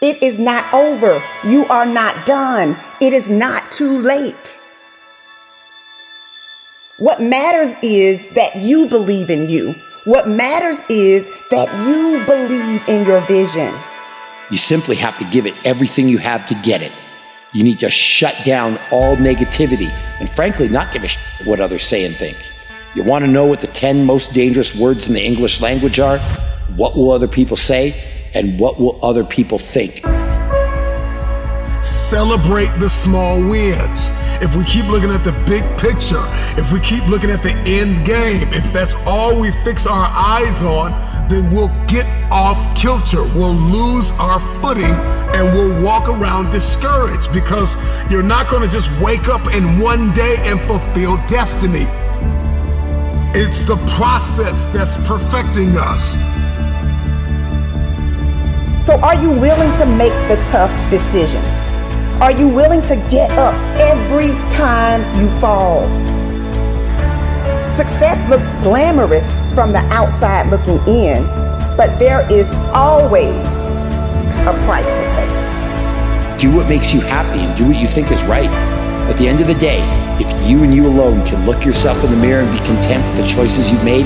It is not over. You are not done. It is not too late. What matters is that you believe in you. What matters is that you believe in your vision. You simply have to give it everything you have to get it. You need to shut down all negativity and frankly, not give a shit what others say and think. You want to know what the 10 most dangerous words in the English language are? What will other people say? And what will other people think? Celebrate the small wins. If we keep looking at the big picture, if we keep looking at the end game, if that's all we fix our eyes on, then we'll get off kilter. We'll lose our footing and we'll walk around discouraged because you're not going to just wake up in one day and fulfill destiny. It's the process that's perfecting us. So are you willing to make the tough decisions? Are you willing to get up every time you fall? Success looks glamorous from the outside looking in, but there is always a price to pay. Do what makes you happy and do what you think is right. At the end of the day, if you and you alone can look yourself in the mirror and be content with the choices you've made,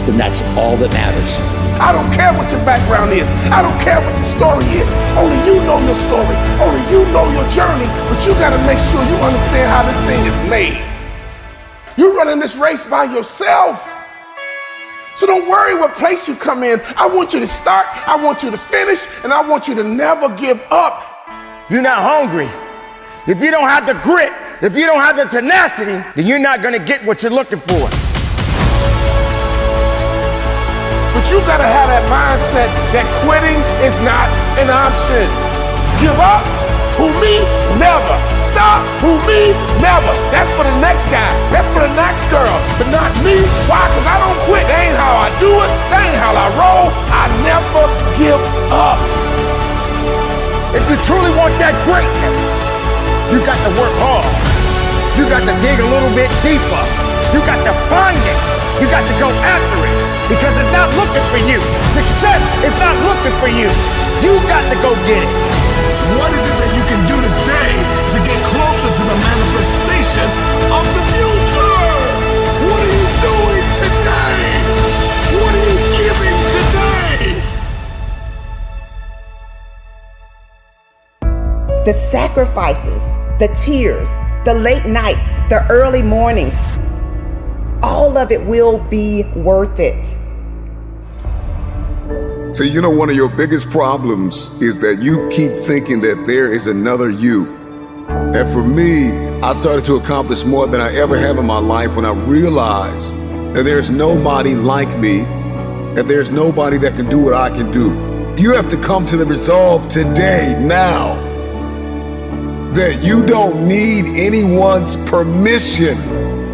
then that's all that matters. I don't care what your background is. I don't care what your story is. Only you know your story. Only you know your journey. But you got to make sure you understand how this thing is made. You're running this race by yourself. So don't worry what place you come in. I want you to start, I want you to finish, and I want you to never give up. If you're not hungry, if you don't have the grit, if you don't have the tenacity, then you're not going to get what you're looking for. But you gotta have that mindset that quitting is not an option. Give up? Who, me? Never. Stop? Who, me? Never. That's for the next guy. That's for the next girl. But not me. Why? Because I don't quit. That ain't how I do it. That ain't how I roll. I never give up. If you truly want that greatness, you got to work hard. You got to dig a little bit deeper. You got to find it. You got to go after it. Because it's not looking for you. Success is not looking for you. You got to go get it. What is it that you can do today to get closer to the manifestation of the future? What are you doing today? What are you giving today? The sacrifices, the tears, the late nights, the early mornings, all of it will be worth it. So you know, one of your biggest problems is that you keep thinking that there is another you. And for me, I started to accomplish more than I ever have in my life when I realized that there's nobody like me, that there's nobody that can do what I can do. You have to come to the resolve today, now, that you don't need anyone's permission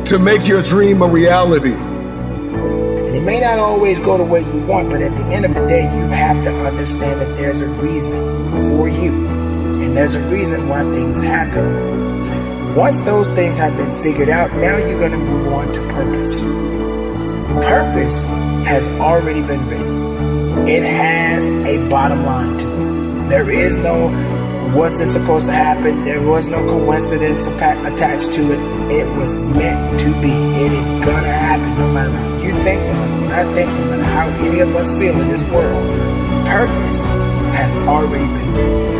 to make your dream a reality. And it may not always go the way you want, but at the end of the day, you have to understand that there's a reason for you. And there's a reason why things happen. Once those things have been figured out, now you're going to move on to purpose. Purpose has already been written. It has a bottom line to it. There is no was this supposed to happen? There was no coincidence attached to it. It was meant to be. It is gonna happen no matter what you think, no matter what I think, no matter how any of us feel in this world. Purpose has already been written.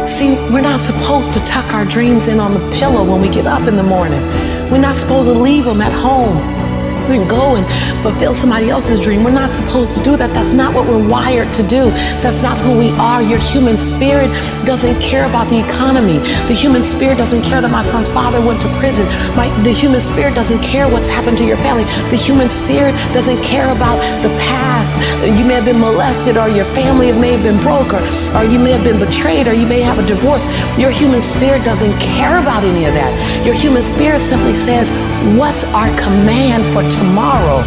See, we're not supposed to tuck our dreams in on the pillow when we get up in the morning. We're not supposed to leave them at home and go and fulfill somebody else's dream. We're not supposed to do that. That's not what we're wired to do. That's not who we are. Your human spirit doesn't care about the economy. The human spirit doesn't care that my son's father went to prison. The human spirit doesn't care what's happened to your family. The human spirit doesn't care about the past. You may have been molested, or your family may have been broke, or you may have been betrayed, or you may have a divorce. Your human spirit doesn't care about any of that. Your human spirit simply says, what's our command for tomorrow?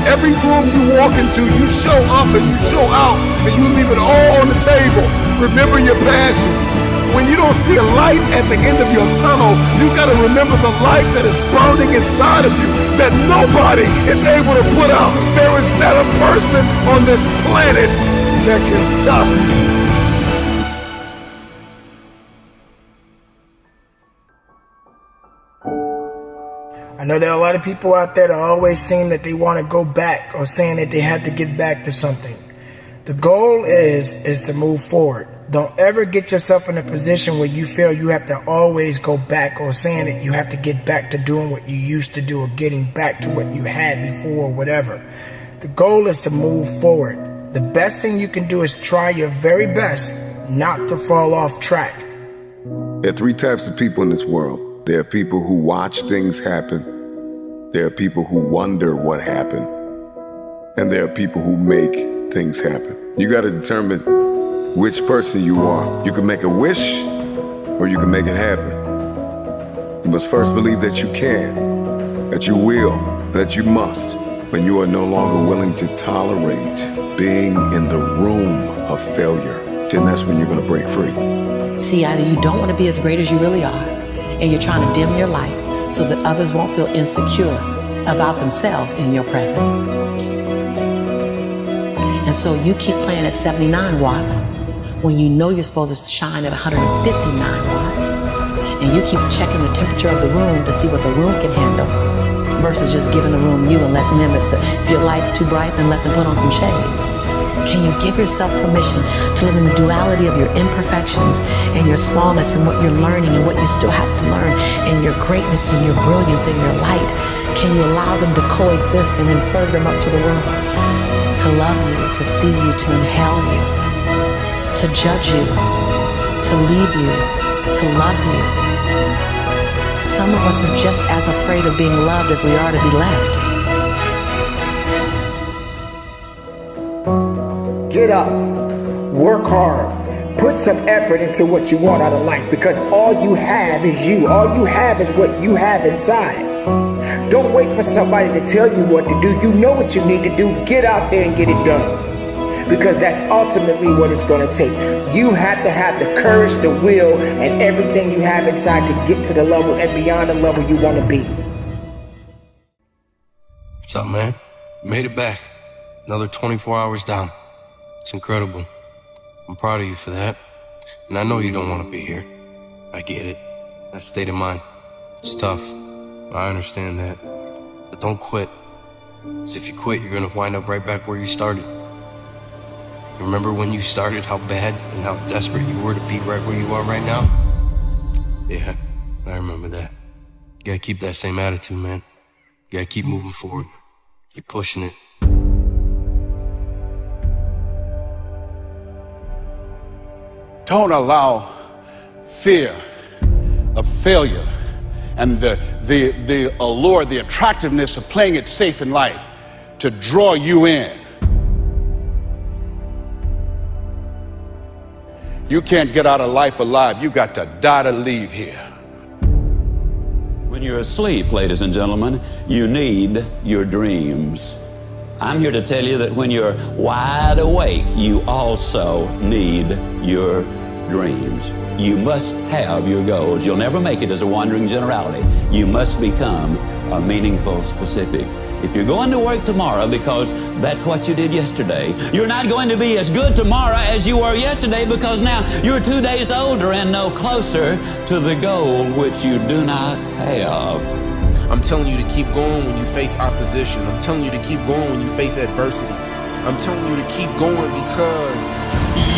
Every room you walk into, you show up and you show out, and you leave it all on the table. Remember your passion. When you don't see a light at the end of your tunnel, you gotta remember the light that is burning inside of you. that nobody is able to put out. There is not a person on this planet that can stop you. I know there are a lot of people out there that always seem that they want to go back or saying that they have to get back to something. The goal is to move forward. Don't ever get yourself in a position where you feel you have to always go back or saying that you have to get back to doing what you used to do or getting back to what you had before or whatever. The goal is to move forward. The best thing you can do is try your very best not to fall off track. There are three types of people in this world. There are people who watch things happen. There are people who wonder what happened. And there are people who make things happen. You got to determine which person you are. You can make a wish or you can make it happen. You must first believe that you can, that you will, that you must, when you are no longer willing to tolerate being in the room of failure. Then that's when you're going to break free. See, either you don't want to be as great as you really are, and you're trying to dim your light so that others won't feel insecure about themselves in your presence. And so you keep playing at 79 watts when you know you're supposed to shine at 159 watts. And you keep checking the temperature of the room to see what the room can handle versus just giving the room you and letting them, if your light's too bright, then let them put on some shades. Can you give yourself permission to live in the duality of your imperfections and your smallness and what you're learning and what you still have to learn and your greatness and your brilliance and your light? Can you allow them to coexist and then serve them up to the world? To love you, to see you, to inhale you, to judge you, to leave you, to love you. Some of us are just as afraid of being loved as we are to be left. Get up, work hard, put some effort into what you want out of life, because all you have is you. All you have is what you have inside. Don't wait for somebody to tell you what to do. You know what you need to do. Get out there and get it done, because that's ultimately what it's going to take. You have to have the courage, the will, and everything you have inside to get to the level and beyond the level you want to be. What's up, man? Made it back. Another 24 hours down. It's incredible. I'm proud of you for that. And I know you don't want to be here. I get it. That state of mind. It's tough. I understand that. But don't quit. Because if you quit, you're going to wind up right back where you started. Remember when you started, how bad and how desperate you were to be right where you are right now? Yeah, I remember that. You gotta keep that same attitude, man. You gotta keep moving forward. Keep pushing it. Don't allow fear of failure and the allure, the attractiveness of playing it safe in life to draw you in. You can't get out of life alive. You got to die to leave here. When you're asleep, ladies and gentlemen, you need your dreams. I'm here to tell you that when you're wide awake, you also need your dreams. You must have your goals. You'll never make it as a wandering generality. You must become a meaningful specific. If you're going to work tomorrow because that's what you did yesterday, you're not going to be as good tomorrow as you were yesterday, because now you're 2 days older and no closer to the goal which you do not have. I'm telling you to keep going when you face opposition. I'm telling you to keep going when you face adversity. I'm telling you to keep going because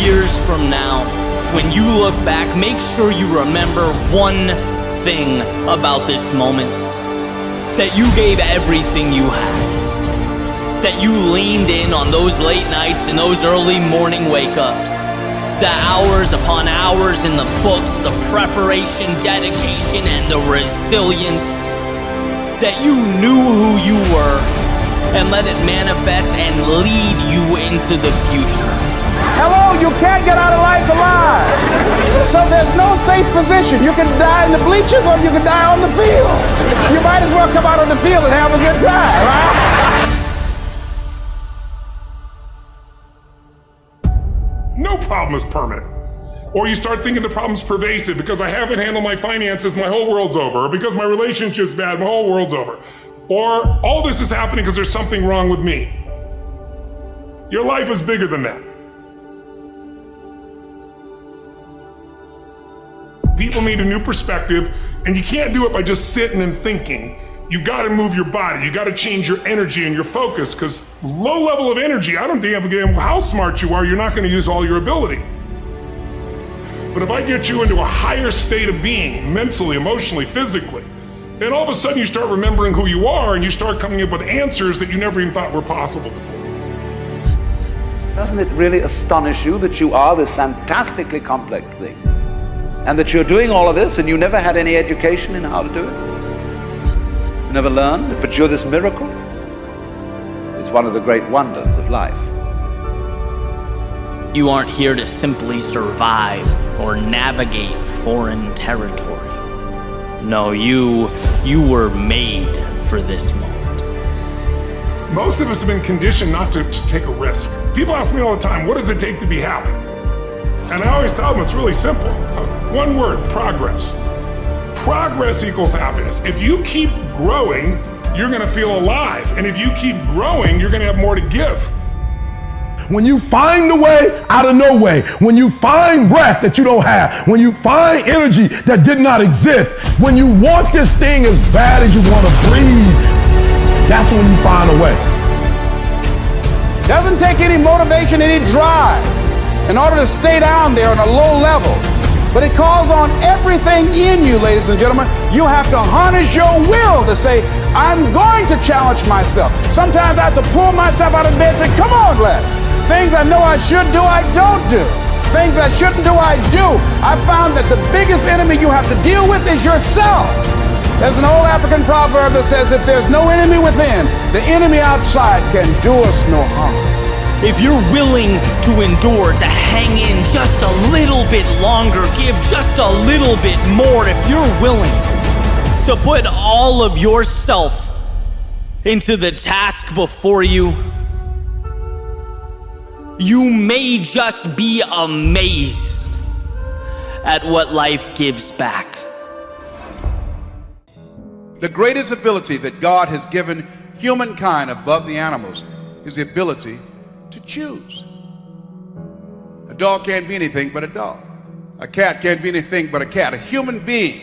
years from now, when you look back, make sure you remember one thing about this moment. That you gave everything you had. That you leaned in on those late nights and those early morning wake-ups. The hours upon hours in the books, the preparation, dedication, and the resilience. That you knew who you were and let it manifest and lead you into the future. Hello, you can't get out of life alive. So there's no safe position. You can die in the bleachers or you can die on the field. You might as well come out on the field and have a good time, right? No problem is permanent. Or you start thinking the problem's pervasive because I haven't handled my finances, my whole world's over. Or because my relationship's bad, my whole world's over. or all this is happening because there's something wrong with me. Your life is bigger than that. People need a new perspective, and you can't do it by just sitting and thinking. You gotta move your body, you gotta change your energy and your focus, because low level of energy, I don't give a damn how smart you are, you're not gonna use all your ability. But if I get you into a higher state of being, mentally, emotionally, physically, then all of a sudden you start remembering who you are and you start coming up with answers that you never even thought were possible before. Doesn't it really astonish you that you are this fantastically complex thing? And that you're doing all of this and you never had any education in how to do it? You never learned, but you're this miracle? It's one of the great wonders of life. You aren't here to simply survive or navigate foreign territory. No, you were made for this moment. Most of us have been conditioned not to take a risk. People ask me all the time, what does it take to be happy? And I always tell them it's really simple. One word, progress. Progress equals happiness. If you keep growing, you're gonna feel alive. And if you keep growing, you're gonna have more to give. When you find a way out of no way, when you find breath that you don't have, when you find energy that did not exist, when you want this thing as bad as you want to breathe, that's when you find a way. Doesn't take any motivation, any drive in order to stay down there on a low level. But it calls on everything in you, ladies and gentlemen. You have to harness your will to say, I'm going to challenge myself. Sometimes I have to pull myself out of bed and say, come on, Les. Things I know I should do, I don't do. Things I shouldn't do, I do. I found that the biggest enemy you have to deal with is yourself. There's an old African proverb that says, if there's no enemy within, the enemy outside can do us no harm. If you're willing to endure, to hang in just a little bit longer, give just a little bit more, if you're willing to put all of yourself into the task before you, you may just be amazed at what life gives back. The greatest ability that God has given humankind above the animals is the ability to choose. A dog can't be anything but a dog. A cat can't be anything but a cat. A human being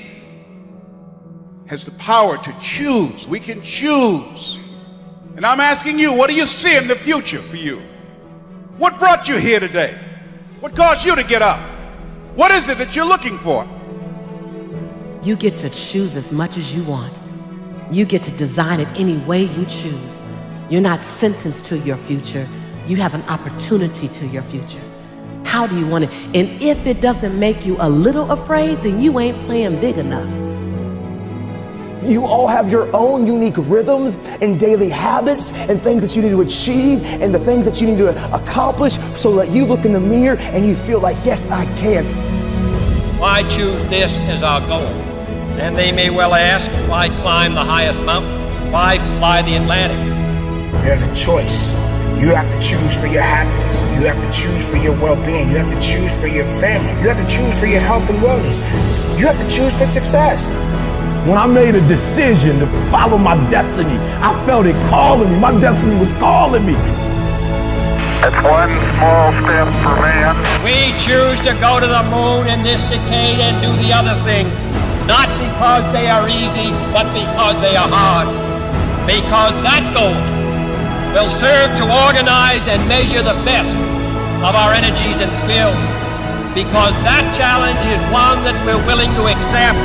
has the power to choose. We can choose. And I'm asking you, what do you see in the future for you? What brought you here today? What caused you to get up? What is it that you're looking for? You get to choose as much as you want. You get to design it any way you choose. You're not sentenced to your future. You have an opportunity to your future. How do you want it? And if it doesn't make you a little afraid, then you ain't playing big enough. You all have your own unique rhythms and daily habits and things that you need to achieve and the things that you need to accomplish so that you look in the mirror and you feel like, yes, I can. Why choose this as our goal? And they may well ask, why climb the highest mountain? Why fly the Atlantic? There's a choice. You have to choose for your happiness. You have to choose for your well-being. You have to choose for your family. You have to choose for your health and wellness. You have to choose for success. When I made a decision to follow my destiny, I felt it calling me. My destiny was calling me. It's one small step for man. We choose to go to the moon in this decade and do the other thing, not because they are easy, but because they are hard. Because that goal will serve to organize and measure the best of our energies and skills. Because that challenge is one that we're willing to accept,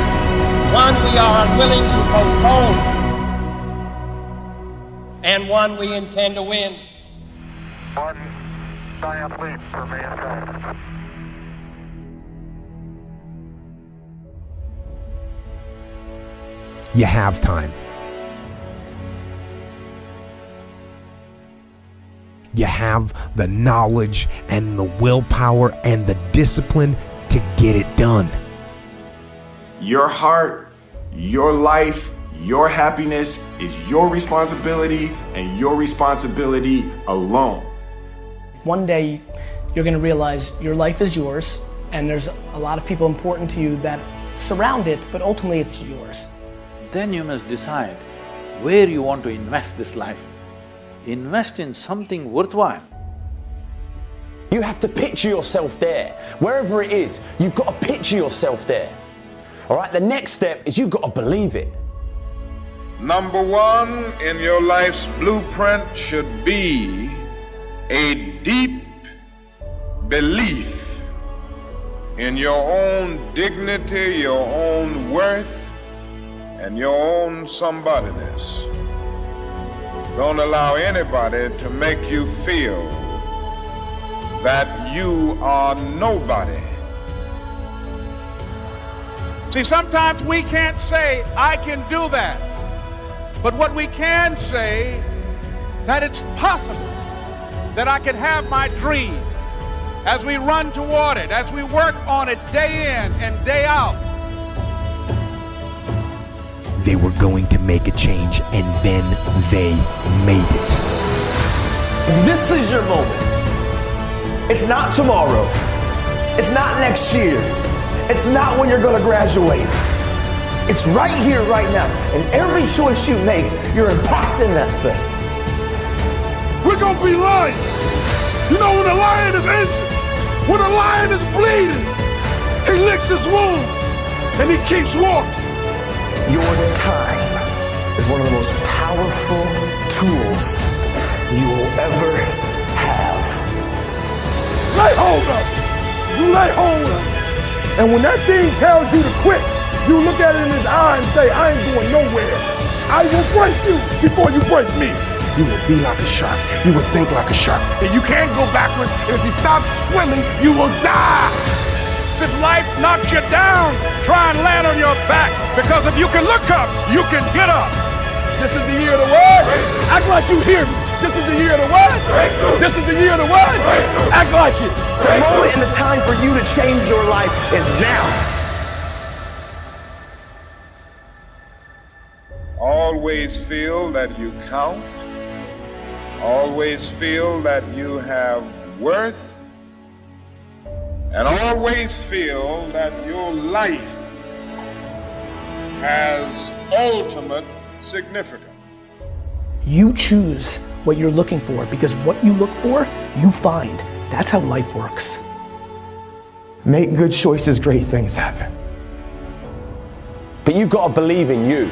one we are unwilling to postpone, and one we intend to win. One giant leap for mankind. You have time. You have the knowledge and the willpower and the discipline to get it done. Your heart, your life, your happiness is your responsibility and your responsibility alone. One day you're going to realize your life is yours and there's a lot of people important to you that surround it, but ultimately it's yours. Then you must decide where you want to invest this life. Invest in something worthwhile. You have to picture yourself there. Wherever it is, you've got to picture yourself there. All right, the next step is you've got to believe it. Number one in your life's blueprint should be a deep belief in your own dignity, your own worth, and your own somebodyness. Don't allow anybody to make you feel that you are nobody. See, sometimes we can't say, I can do that. But what we can say, that it's possible that I can have my dream as we run toward it, as we work on it day in and day out. They were going to make a change, and then they made it. This is your moment. It's not tomorrow. It's not next year. It's not when you're going to graduate. It's right here, right now. And every choice you make, you're impacting that thing. We're gonna be lions. You know, when a lion is injured, when a lion is bleeding, he licks his wounds and he keeps walking. Your time is one of the most powerful tools you will ever have. Lay hold of it. You lay hold of it. And when that thing tells you to quit, you look at it in his eye and say, I ain't going nowhere. I will break you before you break me. You will be like a shark. You will think like a shark. And you can't go backwards. If you stop swimming, you will die. If life knocks you down, try and land on your back. Because if you can look up, you can get up. This is the year of the word. Act like you hear me. This is the year of the word. This is the year of the word. Act like it. The moment and the time for you to change your life is now. Always feel that you count. Always feel that you have worth. And always feel that your life has ultimate significance. You choose what you're looking for, because what you look for, you find. That's how life works. Make good choices, great things happen. But you've got to believe in you.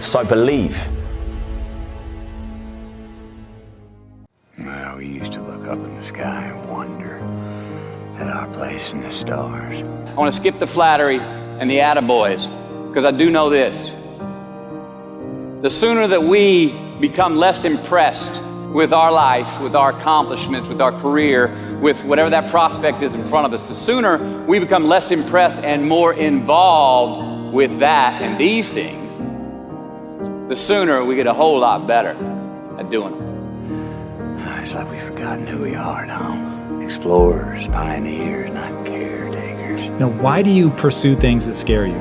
So believe. Well, we used to look up in the sky and wonder at our place in the stars. I want to skip the flattery and the attaboys, because I do know this. The sooner that we become less impressed with our life, with our accomplishments, with our career, with whatever that prospect is in front of us, the sooner we become less impressed and more involved with that and these things, the sooner we get a whole lot better at doing them. It's like we've forgotten who we are now. Explorers, pioneers, not caretakers. Now, why do you pursue things that scare you?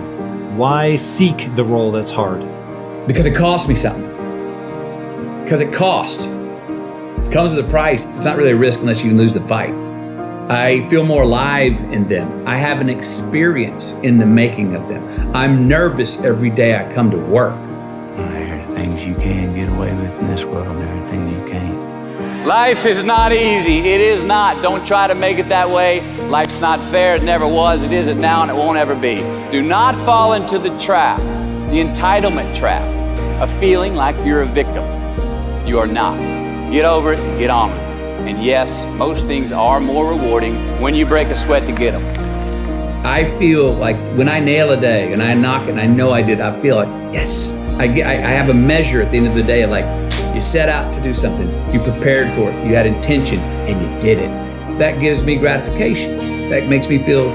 Why seek the role that's hard? Because it costs me something. Because it costs. It comes with a price. It's not really a risk unless you can lose the fight. I feel more alive in them. I have an experience in the making of them. I'm nervous every day I come to work. There are things you can get away with in this world, and there are things you can't. Life is not easy. It is not. Don't try to make it that way. Life's not fair. It never was. It isn't now, and it won't ever be. Do not fall into the trap, the entitlement trap, of feeling like you're a victim. You are not. Get over it and get on with it. And yes, most things are more rewarding when you break a sweat to get them. I feel like when I nail a day and I knock it and I know I did, I feel like, yes. I have a measure at the end of the day of like, you set out to do something, you prepared for it, you had intention, and you did it. That gives me gratification. That makes me feel,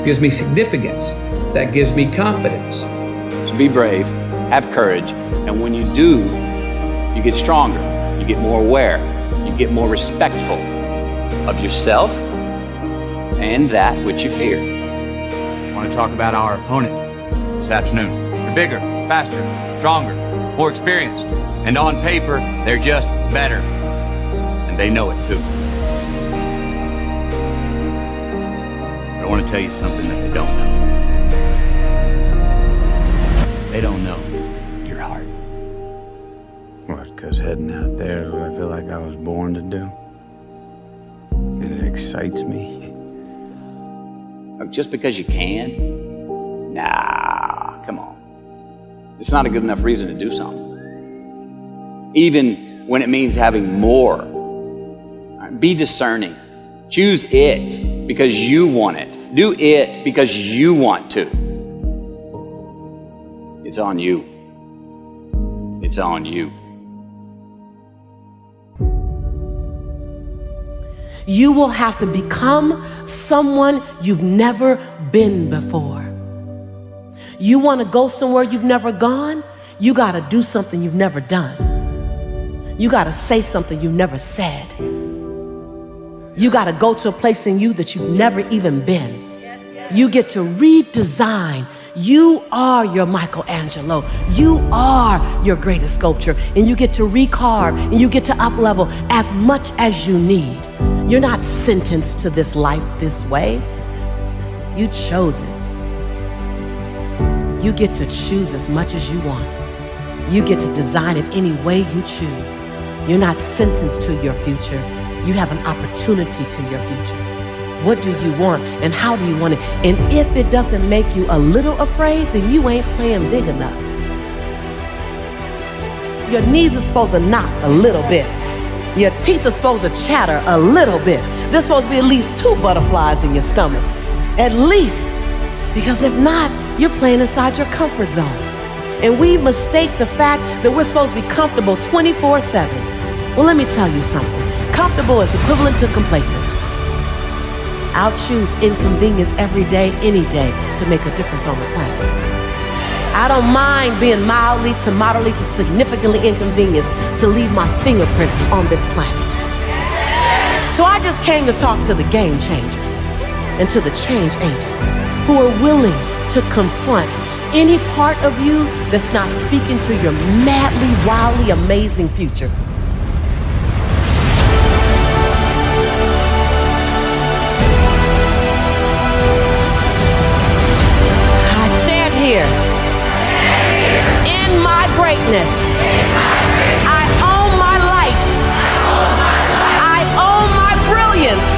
gives me significance. That gives me confidence. So be brave, have courage, and when you do, you get stronger, you get more aware, you get more respectful of yourself and that which you fear. I want to talk about our opponent this afternoon. They're bigger, faster, stronger, more experienced, and on paper, they're just better. And they know it too. But I want to tell you something that they don't know. They don't know your heart. was heading out there is what I feel like I was born to do. And it excites me. Just because you can? Nah, come on. It's not a good enough reason to do something. Even when it means having more. Be discerning. Choose it because you want it. Do it because you want to. It's on you. It's on you. You will have to become someone you've never been before. You want to go somewhere you've never gone? You got to do something you've never done. You got to say something you've never said. You got to go to a place in you that you've never even been. You get to redesign. You are your Michelangelo. You are your greatest sculpture. And you get to recarve and you get to up-level as much as you need. You're not sentenced to this life this way. You chose it. You get to choose as much as you want. You get to design it any way you choose. You're not sentenced to your future. You have an opportunity to your future. What do you want and how do you want it? And if it doesn't make you a little afraid, then you ain't playing big enough. Your knees are supposed to knock a little bit. Your teeth are supposed to chatter a little bit. There's supposed to be at least 2 butterflies in your stomach. At least. Because if not, you're playing inside your comfort zone. And we mistake the fact that we're supposed to be comfortable 24/7. Well, let me tell you something. Comfortable is equivalent to complacent. I'll choose inconvenience every day, any day, to make a difference on the planet. I don't mind being mildly to moderately to significantly inconvenienced to leave my fingerprint on this planet. So I just came to talk to the game changers and to the change agents who are willing to confront any part of you that's not speaking to your madly, wildly amazing future. Here. In my greatness, I own my light. I own my brilliance.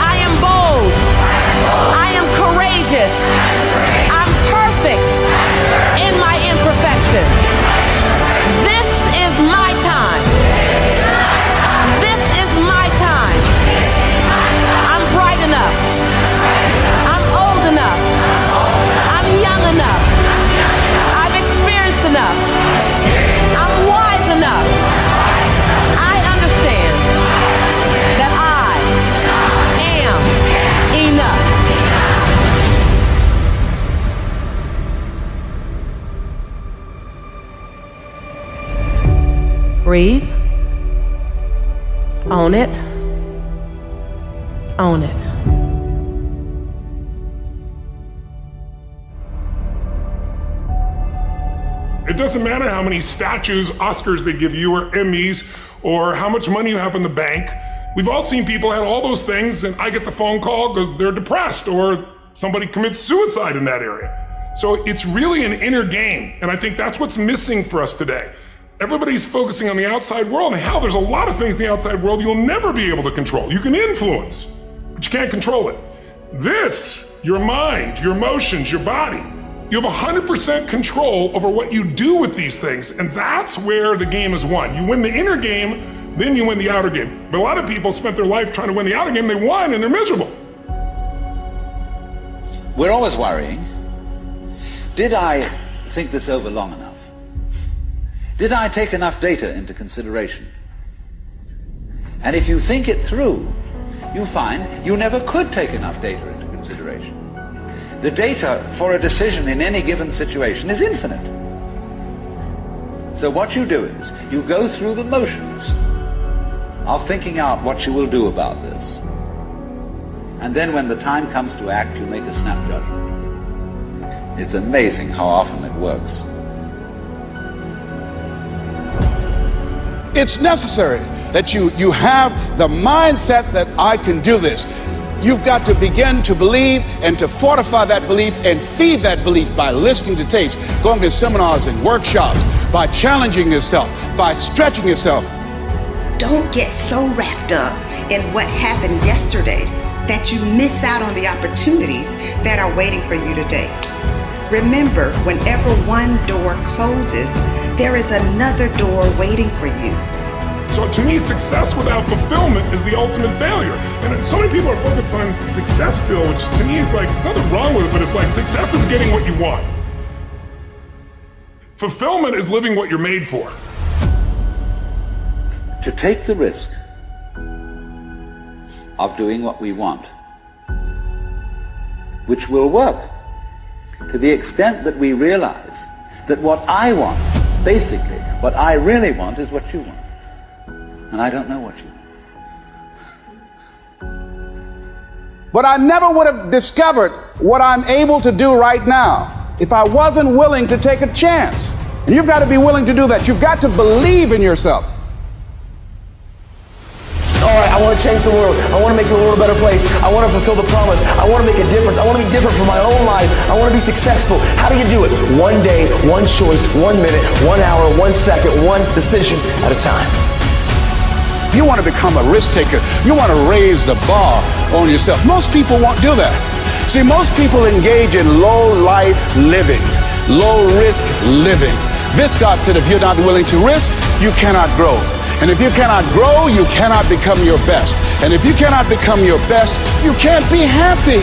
I am bold. I am courageous. I'm perfect in my imperfection. This is my time. This is my time. I'm bright enough. I'm old enough. Young enough. I've experienced enough. I'm wise enough. I understand that I am enough. Breathe. Own it. Own it. It doesn't matter how many statues, Oscars they give you, or Emmys, or how much money you have in the bank. We've all seen people have all those things, and I get the phone call because they're depressed, or somebody commits suicide in that area. So it's really an inner game, and I think that's what's missing for us today. Everybody's focusing on the outside world, and hell, there's a lot of things in the outside world you'll never be able to control. You can influence, but you can't control it. This, your mind, your emotions, your body, you have 100% control over what you do with these things, and that's where the game is won. You win the inner game, then you win the outer game. But a lot of people spent their life trying to win the outer game, they won, and they're miserable. We're always worrying. Did I think this over long enough? Did I take enough data into consideration? And if you think it through, you find you never could take enough data into consideration. The data for a decision in any given situation is infinite. So what you do is, you go through the motions of thinking out what you will do about this. And then when the time comes to act, you make a snap judgment. It's amazing how often it works. It's necessary that you have the mindset that I can do this. You've got to begin to believe and to fortify that belief and feed that belief by listening to tapes, going to seminars and workshops, by challenging yourself, by stretching yourself. Don't get so wrapped up in what happened yesterday that you miss out on the opportunities that are waiting for you today. Remember, whenever one door closes, there is another door waiting for you. So to me, success without fulfillment is the ultimate failure. And so many people are focused on success still, which to me is like, there's nothing wrong with it, but it's like success is getting what you want. Fulfillment is living what you're made for. To take the risk of doing what we want, which will work to the extent that we realize that what I want, basically, what I really want is what you want. And I don't know what you want. But I never would have discovered what I'm able to do right now if I wasn't willing to take a chance. And you've got to be willing to do that. You've got to believe in yourself. All right, I want to change the world. I want to make the world a better place. I want to fulfill the promise. I want to make a difference. I want to be different for my own life. I want to be successful. How do you do it? One day, one choice, 1 minute, 1 hour, 1 second, one decision at a time. You want to become a risk taker. You want to raise the bar on yourself. Most people won't do that. See, most people engage in low life living, low risk living. Viscott said if you're not willing to risk, you cannot grow. And if you cannot grow, you cannot become your best. And if you cannot become your best, you can't be happy.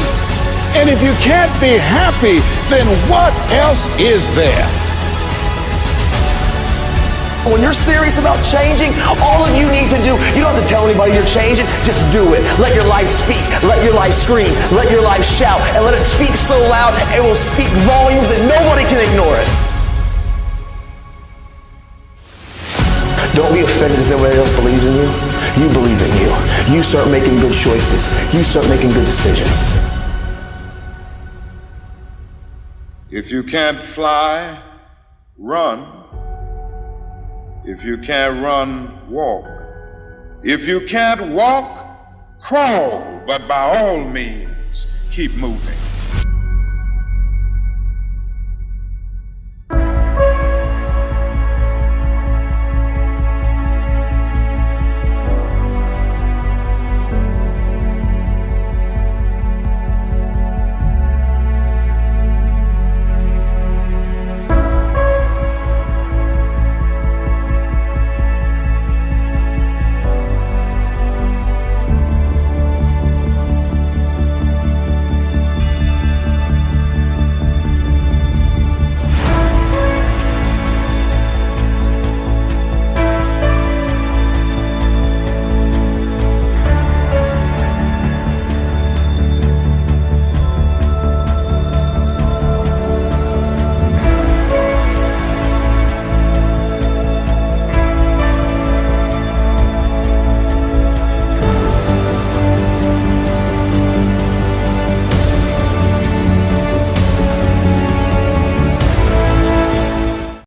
And if you can't be happy, then what else is there? When you're serious about changing, all that you need to do, you don't have to tell anybody you're changing, just do it. Let your life speak, let your life scream, let your life shout, and let it speak so loud it will speak volumes that nobody can ignore it. Don't be offended if nobody else believes in you. You believe in you. You start making good choices. You start making good decisions. If you can't fly, run. If you can't run, walk. If you can't walk, crawl. But by all means, keep moving.